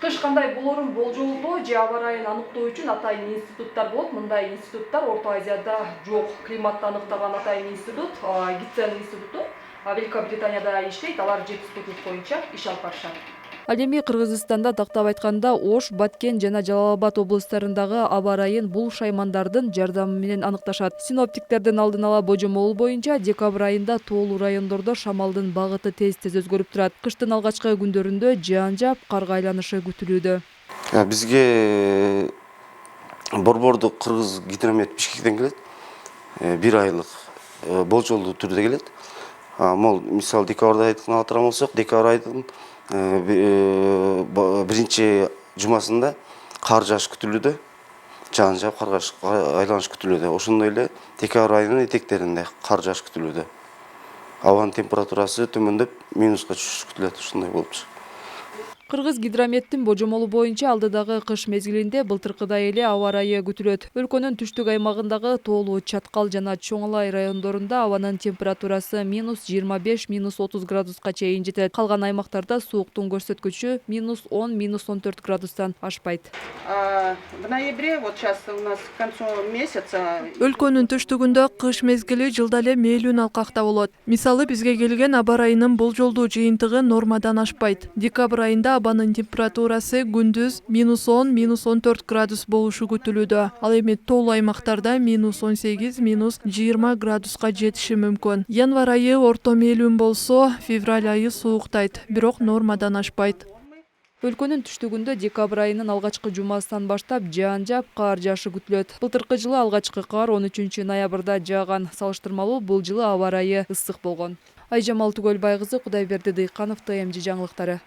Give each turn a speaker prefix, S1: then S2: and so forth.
S1: Кыш кандай болорун болжолдоо же аба ырайын аныктоо үчүн атайын институттар болот. Мындай институттар Орто Азияда жок. Климатты аныктаган атайын институт, Гитцен институту Великобританияда иштейт. Алар жетишсиздик боюнча иш алып барышат. Ал эми Кыргызстанда тактап айтканда Ош, Баткен жана Жалал Абад облустарындагы аба ырайын бул шаймандардын жардамы менен аныкташат. Синоптиктердин алдын ала божомолу боюнча декабрь айында тоолуу райондордо шамалдын багыты тез өзгөрүп турат. Кыштын алгачкы күндөрүндө жаан жаап, карга айланышы күтүлүүдө.
S2: Бизге борбордук Кыргыз гидромет Бишкектен келет. 1 айлык болжолдуу түрдө келет. Мол мисалы декабрда айткан атырам болсок, декабрь айдын биринчи жумасында кар жааш күтүлүүдө, жаан жаап айланыш күтүлүүдө. Ошондой эле декабрь айынын этектеринде кар жааш күтүлүүдө. Абанын температурасы төмөндөп, минуска түшүш күтүлөт, ушундай болупчу. Кыргыз гидрометтин божомолу боюнча алдыдагы кыш мезгилинде былтыркыдай эле аба ырайы күтүлөт. Өлкөнүн түштүк аймагындагы тоолуу Чаткал жана Чоңалай райондорунда абанын температурасы -25, -30 градуска чейин жетет. Калган аймактарда сууктун көрсөткүчү -10, -14 градустан ашпайт.
S3: В ноябре, вот сейчас у нас к концу месяца.
S1: Өлкөнүн түштүгүндө кыш мезгили жылда эле мээлүүн алкакта болот. Мисалы бизге келген аба ырайынын болжолдуу жыйынтыгы нормадан ашпайт. Декабрь айында абанын температурасы күндүз -10, -14 градус болушу күтүлүүдө. Ал эми тоолуу аймактарда -18, -20 градуска жетиши мүмкүн. Январь айы орто мээлүүн болсо, февраль айы сууктайт, бирок нормадан ашпайт. Өлкөнүн түштүгүндө декабрь айынын алгачкы жумасынан баштап жаан жаап, кар жаашы күтүлөт. Былтыркы жылы алгачкы кар 13 ноябрда жааган. Салыштырмалуу бул жылы аба ырайы ысык болгон. Айжамал Түгөлбай кызы, Кудайберди Дыйканов, ТМЖ жаңылыктары.